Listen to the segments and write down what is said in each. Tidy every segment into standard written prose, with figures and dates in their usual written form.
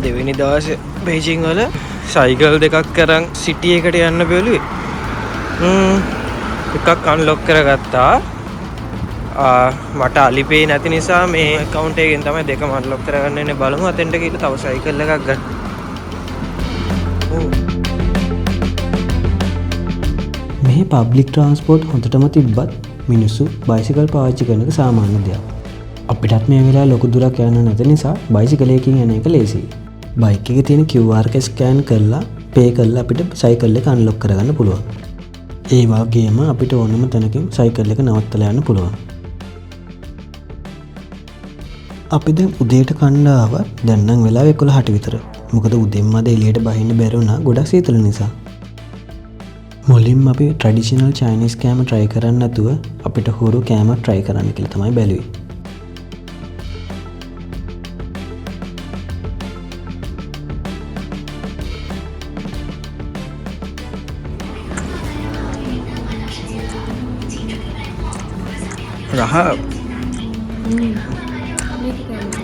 දෙවෙනි දවසේ බීජිං වල සයිකල් දෙකක් කරන් සිටි එකට යන්න බැලුවේ. එකක් අන්ලොක් කරගත්තා. මට අලිපේ නැති නිසා මේ account එකෙන් තමයි දෙකම අන්ලොක් කරගන්න ඉන්නේ. බලමු අතෙන්ට ගිහලා තව සයිකල් එකක් ගන්න. මේ පබ්ලික් ට්‍රාන්ස්පෝර්ට් හොඳටම තිබ්බත් මිනිස්සු බයිසිකල් පාවිච්චි කරන එක සාමාන්‍ය දෙයක්. අපිටත් මේ වෙලාවේ ලොකු දුරක් යන්න නැති නිසා බයිසිකලයකින් යන එක ලේසියි. බයික් එකේ තියෙන QR එක ස්කෑන් කරලා පේ කරලා අපිට සයිකල් එක අන්ලොක් කරගන්න පුළුවන්. ඒ වගේම අපිට ඕනම තැනකින් සයිකල් එක නවත්තලා යන්න පුළුවන්. අපි දැන් උදේට කන්න ආවා. දැන් නම් වෙලාව 11ට විතර. මොකද උදෙන්ම අද එළියට බහින්න බැරි වුණා ගොඩක් සීතල නිසා. මුලින්ම අපි ට්‍රැඩිෂනල් චයිනීස් කෑම try කරන්න නැතුව අපිට හුරු කෑම try කරන්න කියලා තමයි බැලුවේ. රහ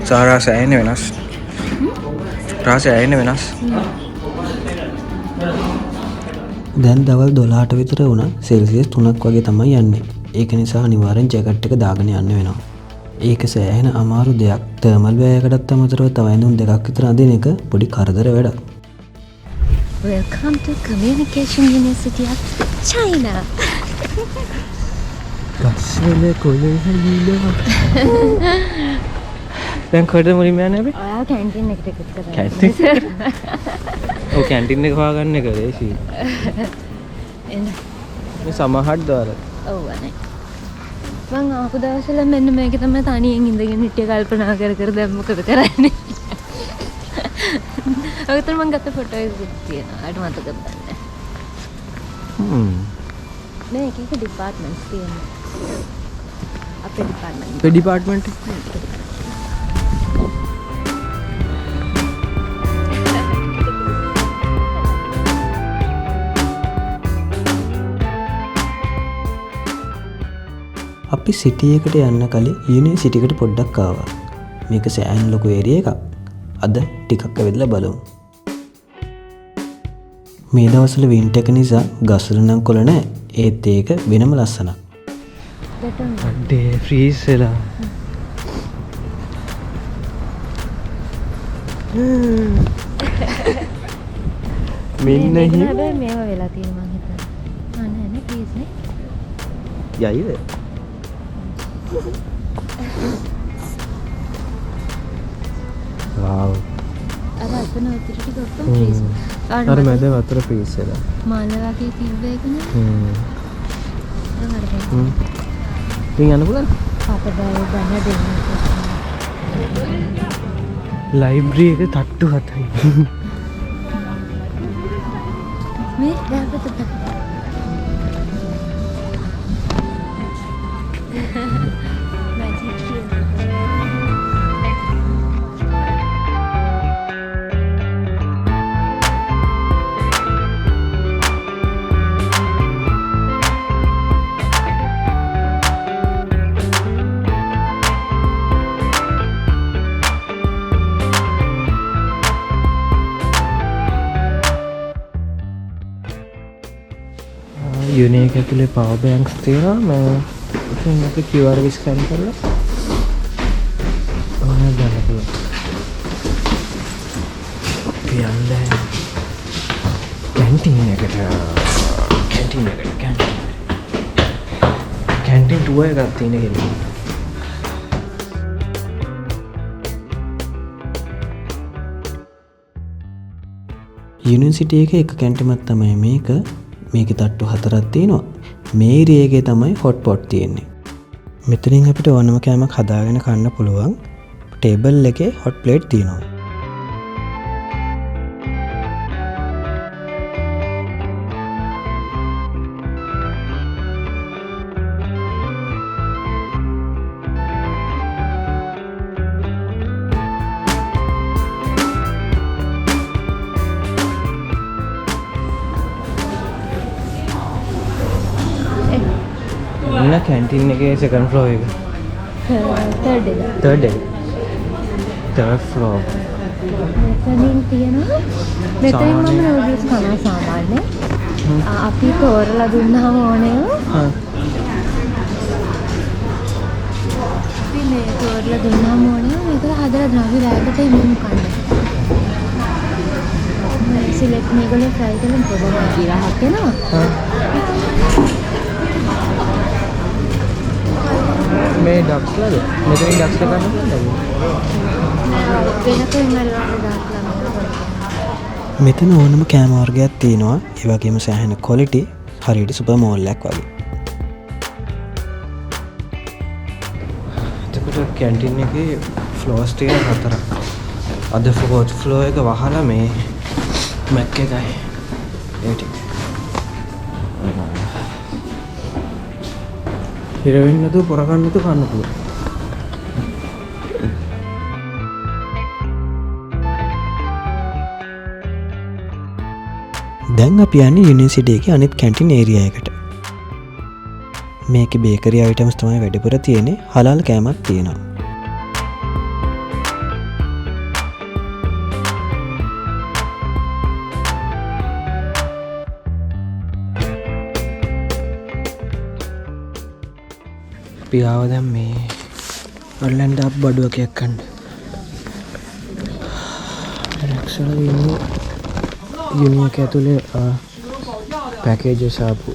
සාරාස ඇයිනේ වෙනස්. රාස ඇයිනේ වෙනස්. දැන් දවල් 12ට විතර වුණා. සෙල්සියස් 3ක් වගේ තමයි යන්නේ. ඒක නිසා අනිවාර්යෙන් ජැකට් එක දාගෙන යන්න වෙනවා. ඒක සෑහෙන අමාරු දෙයක්. තර්මල් බෑගකටත් අමතරව තව ඇඳුම් දෙකක් විතර අදින එක පොඩි කරදර වැඩක්. Welcome to Communication University of China. ගස්වල කොළේ හැලිලා. දැන් කොහෙද මුලින්ම යන්නේ අපි? ඔයා කැන්ටින් එකට එකතු කරා. කැන්ටින්? ඔව් කැන්ටින් එක හොයාගන්න එක ලේසි. එන්න. මේ සමහරක් දාර. ඔව් අනේ. මං ආපු දවසල මෙන්න මේක තමයි තනියෙන් ඉඳගෙන හිටිය කල්පනා කර කර දැන් මොකද කරන්නේ? ඔයතන මං ගත්ත ෆොටෝ එකක් තියෙනවා. අර මතකද නැහැ. මේ එක ඩිපාර්ට්මන්ට්ස් තියෙනවා. අපේ ඩිපාර්ට්මන්ට්. ඒ ඩිපාර්ට්මන්ට් අපි සිටි එකට යන්න කලින් යුනිවර්සිටි එකට පොඩ්ඩක් ආවා. මේක සෑහෙන ලොකු ඒරියා එකක්. අද ටිකක් ඇවිල්ලා බලමු. මේ දවස්වල වින්ටර් එක නිසා ගස්වල නම් කොළ නැහැ. ඒත් ඒක වෙනම ලස්සනක්. ඩේ ෆ්‍රීස් වෙලා. මෙන්න හිම හැබැයි මේවා වෙලා තියෙනවා මං හිතන්නේ. නෑ නේ ප්ලීස් නේ. යයිද? wow අර අතන වතුර ටික ඔක්කොම ෆ්‍රීස්. අර මැද වතුර ෆ්‍රීස් වෙලා. මාළ වගේ තිබ්බ එක නේ. ඉතින් යන්න පුළුවන්. අපේ බෑ ගන්න දෙන්න. ලයිබ්‍රරි එක තට්ටු 7යි. මේ දැක්කද? යුනික් ඇතුලේ පවර් බැංක්ස් තියෙනවා. මම ඉතින් අපි QR එක ස්කෑන් කරලා ඕන ගන්න පුළුවන්. අපි යන්නේ කැන්ටින් එකට. කැන්ටින් ටුවර් එකක් තියෙන කෙනෙක්. යුනිවර්සිටි එකේ එක කැන්ටිමක් තමයි මේක. මේකේ තට්ටු 4ක් තියෙනවා. මේ ඒරියා එකේ තමයි හොට් පොට් තියෙන්නේ. මෙතනින් අපිට ඕනම කෑමක් හදාගෙන කන්න පුළුවන්. ටේබල් එකේ හොට් ප්ලේට් තියෙනවා. කැන්ටින් එකේ සෙකන්ඩ් ෆ්ලෝර් එක. third third floor. මෙතනින් තියෙනවා මෙතනින් මම නූඩල්ස් කනවා සාමාන්‍යයෙන්. අපි තෝරලා දුන්නාම ඕනේ. අපි මේ තෝරලා දුන්නාම ඕනේ මේක හදලා ද්‍රව්‍ය වැයකට එමුම් කන්න. මේ සිලෙක්ට් මේගොල්ලෝ try කරලා ප්‍රොබම ඉරහක් වෙනවා. මේ ඩක්ස්ලාද? මෙතනින් ඩක්ස්ලා ගන්න පුළුවන්ද? මෙතන ඕනම කෑම වර්ගයක් තියෙනවා. ඒ වගේම සෑහෙන ක්වොලිටි හරියට සුපර් මෝල් එකක් වගේ. එතකොට කැන්ටින් එකේ ෆ්ලෝර්ස් තියෙන 4ක්. අද ෆෝර්ත් ෆ්ලෝර් එක වහලා මේ මැක් එකයි ඒ ටික. හිර වෙන්නේ නැතුව පොර ගන්න නැතුව කන්න පුළුවන්. දැන් අපි යන්නේ යුනිවර්සිටි එකේ අනිත් කැන්ටින් ඒරියා එකට. මේකේ බේකරි අයිටම්ස් තමයි වැඩිපුර තියෙන්නේ. හලාල් කෑමක් තියෙනවා. අපි ආව දැන් මේ ඔර්ලැන්ඩෝ අප් බඩුවකයක් ගන්න. ඇක්චුවලි ඉන්නේ යුනි එක ඇතුලේ පැකේජස් ආපු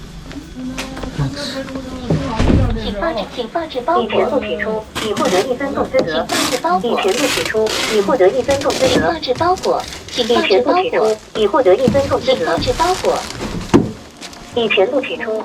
请放置包裹，已全部取出，已获得1分贡资额。请放置包裹，已全部取出，已获得1分贡资额。请放置包裹，请放置包裹，已获得1分贡资额。请放置包裹，已全部取出。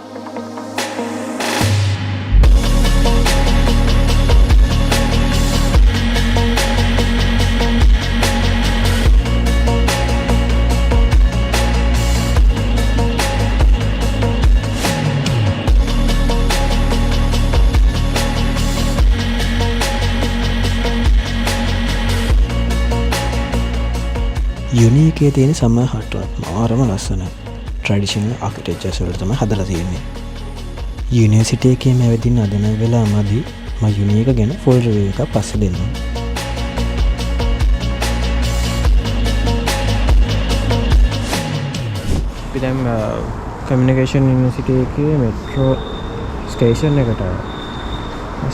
යුනි එකේ තියෙන සම්මා හට්ටුවත් මාරම ලස්සනයි. ට්‍රැඩිෂනල් ආකිටෙක්චර්ස් වලට තමයි හදලා තියෙන්නේ. යුනිවර්සිටි එකේ මැවදින්න අදන වෙලා මදි මම යුනි එක ගැන ෆුල් රිවිව් එකක් පස්සේ දෙන්නම්. අපි දැන් කමියුනිකේෂන් යුනිවර්සිටි එකේ මෙට්‍රෝ ස්ටේෂන් එකට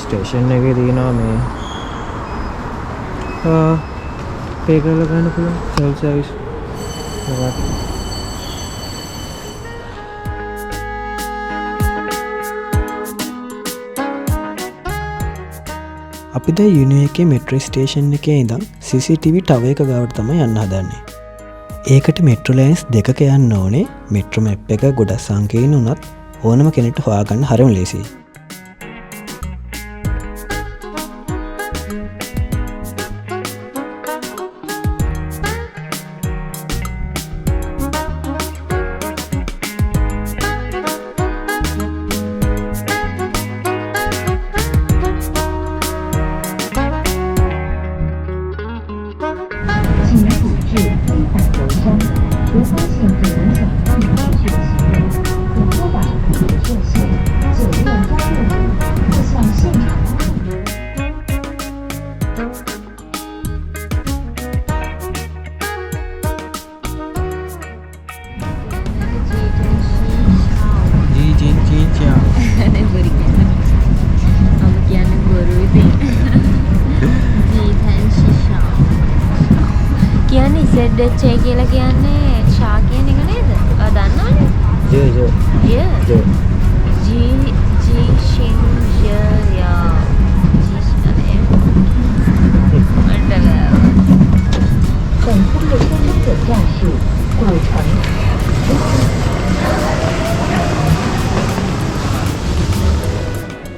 ස්ටේෂන් එකේ තියෙනවා මේ පේ කරලා ගන්න පුළුවන් සෙල්ෆ් සර්විස් එකක්. අපි දැන් යුනි එකේ මෙට්‍රෝ ස්ටේෂන් එකේ ඉඳන් CCTV ටවර් එක ගාවට තමයි යන්න හදන්නේ. ඒකට මෙට්‍රෝ ලයින්ස් දෙකක යන්න ඕනේ. මෙට්‍රෝ මැප් එක ගොඩක් සංකීර්ණ වුණත් ඕනම කෙනෙක්ට හොයාගන්න හරිම ලේසියි. ZHA කියලා කියන්නේ ෂා කියන එක නේද? ඔයා දන්නවනේ?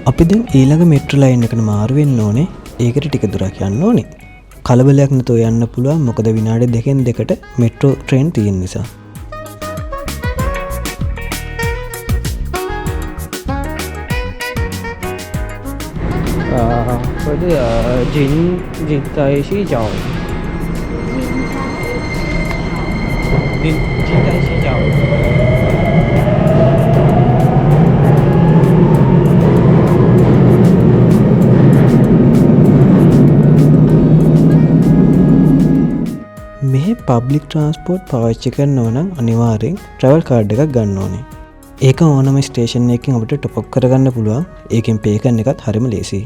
අපි දැන් ඊළඟ මෙට්‍රෝ ලයින් එකට මාරු වෙන්න ඕනේ. ඒකට ටික දුරක් යන්න ඕනේ. කලබලයක් නැතුව යන්න පුළුවන් මොකද විනාඩි 2කින් 2කට මෙට්‍රෝ ට්‍රේන් තියෙන නිසා. මෙහි පබ්ලික් ට්‍රන්ස්පෝර්ට් පාවිච්චි කරනවා නම් අනිවාර්යෙන් ට්‍රැවල් කාඩ් එකක් ගන්න ඕනේ. ඒක ඕනම ස්ටේෂන් එකකින් අපිට ටොප් අප් කරගන්න පුළුවන්. ඒකෙන් පේ කරන එකත් හරිම ලේසියි.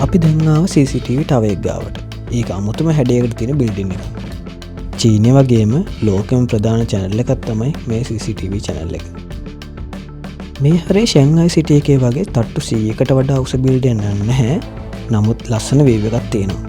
අපි දැන් ආව CCTV ටවර් එක ගාවට. ඒක අමුතුම හැඩයකට තියෙන බිල්ඩින් එකක්. චීනය වගේම ලෝකෙම ප්‍රධාන channel එකක් තමයි මේ CCTV channel එක. මේ හරේ ෂැන්ඝයි සිටි එකේ වගේ තට්ටු 100කට වඩා උස බිල්ඩින් එකක් නැහැ. නමුත් ලස්සන වීව් එකක් තියෙනවා.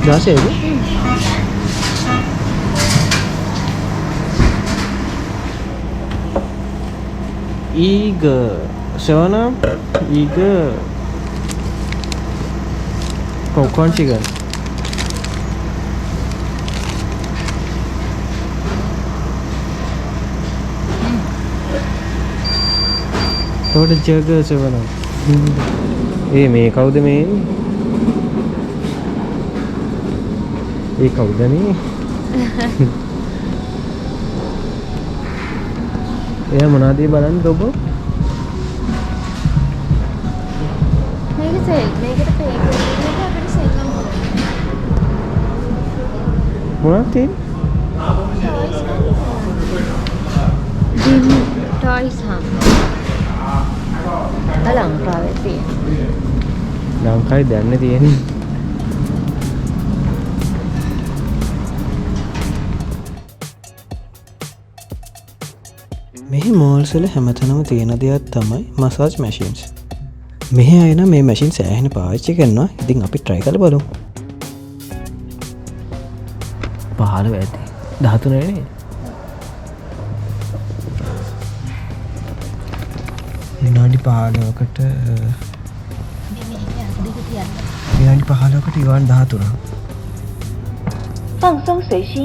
Dasar itu? Iga, Shona, Iga, popcorn chicken. Thought a jugger, Shona. Hey, me, how the main? ඒ කවුදනේ? එයා මොනවද බලන්නේ ඔබ? මේක සෙල් මේකට පේ කරන්න අපිට සෙල් නම් මොනවද තියෙන්නේ? ඩිම් ටොයිස් හම්. ලංකාවේ තියෙන. ලංකාවේ දැන්නේ තියෙන්නේ. මෙහි මෝල්ස් වල හැමතැනම තියෙන දෙයක් තමයි මසාජ් මැෂින්ස්. මෙහි අය නම් මේ මැෂින් සෑහෙන පාවිච්චි කරනවා. ඉතින් අපි try කරලා බලමු. 15 ඇති. 13 නේ. විනාඩි 15කට විනාඩි 15කට ඉවන් 13. 放松随心，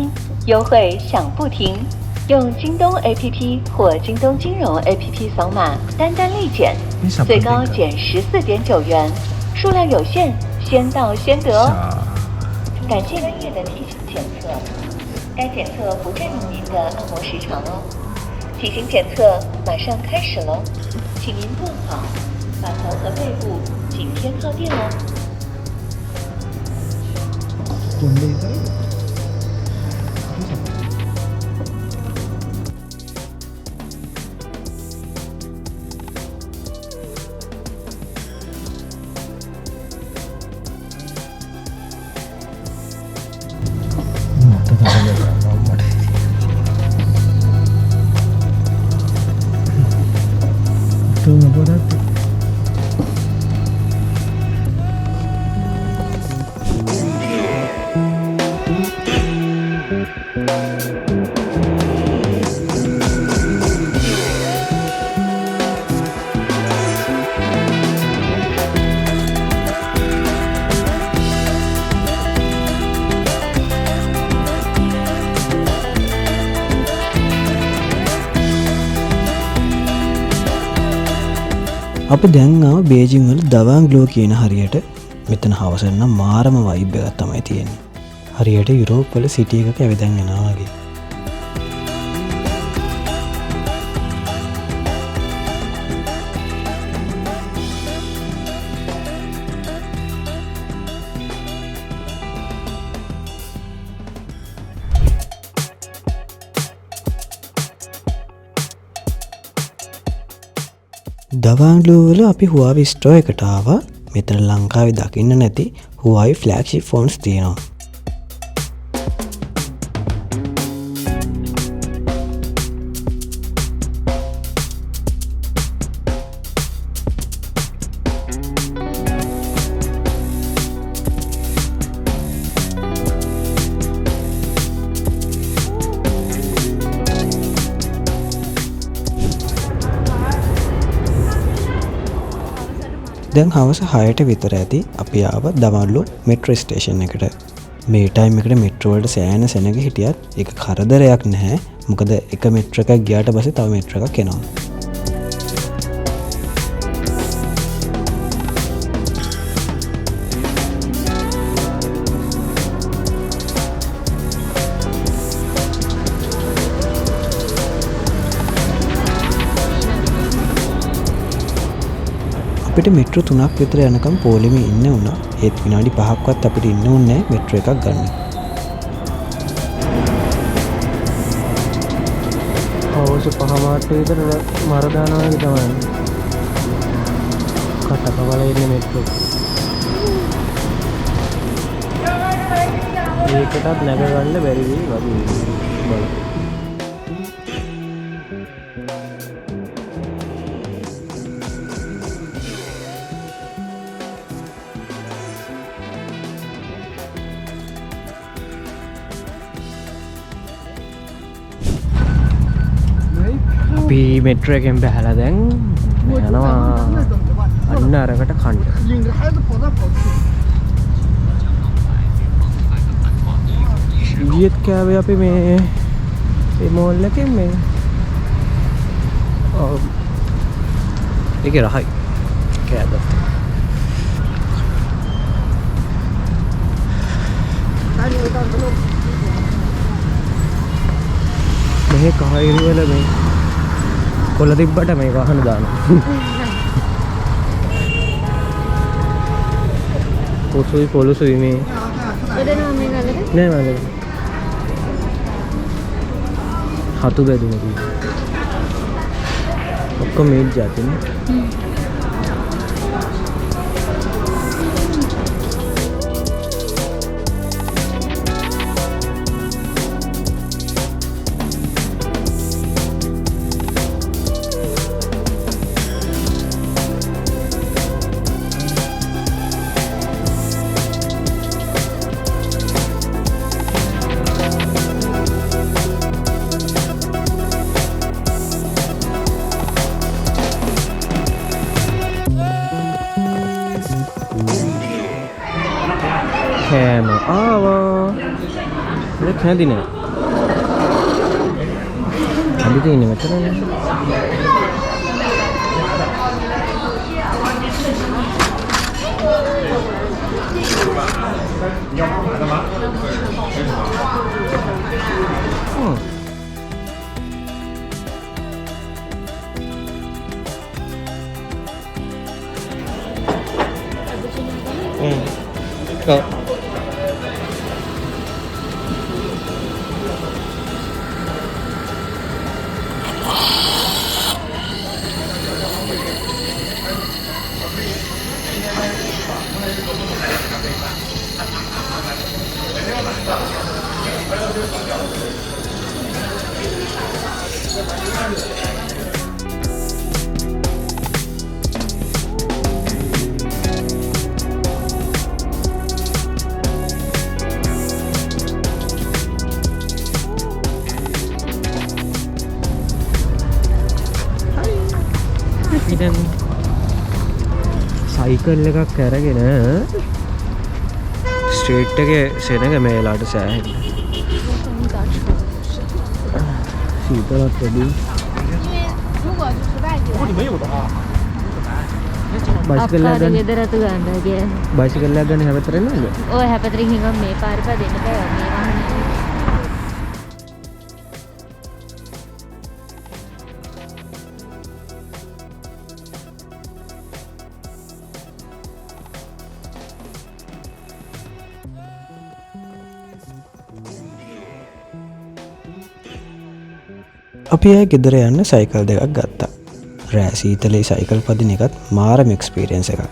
优惠享不停。用京东 APP 或京东金融 APP 扫码，单单立减，最高减14.9元，数量有限，先到先得哦。感谢专业的提醒检测，该检测不占用您的按摩时长哦。体型检测马上开始喽，请您坐好，把头和背部紧贴靠垫哦。 අපි දැන් ආව බේජිං වල දවාං ග්ලෝ කියන හරියට. මෙතන හවස නම් මාරම වයිබ් එකක් තමයි තියෙන්නේ. හරියට යුරෝප් වල සිටි එකක ඇවිදන් යනවා වගේ. දවාන්ලුවල අපි හුවාවි ස්ටෝ එකට ආවා. මෙතන ලංකාවේ දකින්න නැති හුවාවි ෆ්ලැග්ෂිප් ෆෝන්ස් තියෙනවා. දැන් හවස 6ට විතර ඇති අපි ආව දවල්ලු මෙට්‍රෝ ස්ටේෂන් එකට. මේ ටයිම් එකට මෙට්‍රෝ වලට සෑහෙන සෙනග හිටියත් ඒක කරදරයක් නැහැ. මොකද එක මෙට්‍රෝ එකක් ගියාට පස්සේ තව මෙට්‍රෝ එකක් එනවා. අපිට මෙට්‍රෝ 3ක් විතර යනකම් පොලිමේ ඉන්න වුණා. ඒත් විනාඩි 5ක්වත් අපිට ඉන්න ඕනේ මෙට්‍රෝ එකක් ගන්න. හවස 5:00 විතර මර දානවා වගේ තමයි. කටකවල ඉන්නේ මෙට්‍රෝ. ඒකටත් නැග ගන්න බැරි වෙයි වගේ බලන්න. අපි මෙට්‍රෝ එකෙන් බැහැලා දැන් යනවා අන්න අරකට කන්න. ඊයේත් කෑවේ අපි මේ මෝල් එකෙන් මේ ඒකේ රහයි කෑද. මේ කායිරි වල මේ කොළ තිබ්බට මේ වහන දානවා. පොසුයි පොලුසුයි මේ එදෙනවා මේ නලද නෑ මලේ හතු බැදුම තියෙනවා. ඔක්කොම මේ જાතිනේ. කෑම ආවා. ඒක කැඳි නෑ. අපි තියෙන්නේ මෙතනනේ. Go. දැන් සයිකල් එකක් අරගෙන ස්ට්‍රීට් එකේ සෙනග මේලාට සෑහෙන්න සීතලක් වැඩි. බයිසිකල් එකක් ගන්න ගෙදරට ගන්න කියලා. බයිසිකල් එකක් ගන්න හැමතැනම නේද? ඔය හැපතරින් හිඟම් මේ පාරේ පා දෙන්න බෑ මේ වහනේ. අපි ආයෙ ගෙදර යන්න සයිකල් දෙකක් ගත්තා. රෑ සීතලේ සයිකල් පදින එකත් මාරම එක්ස්පීරියන්ස් එකක්.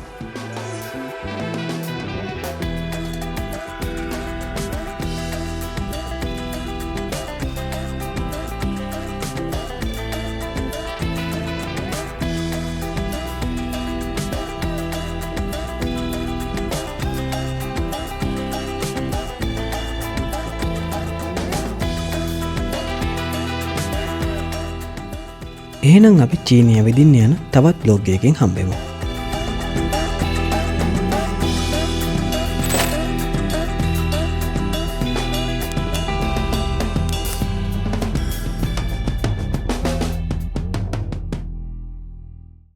එහෙනම් අපි චීනය විදින්න යන තවත් බ්ලොග් එකකින් හම්බෙමු.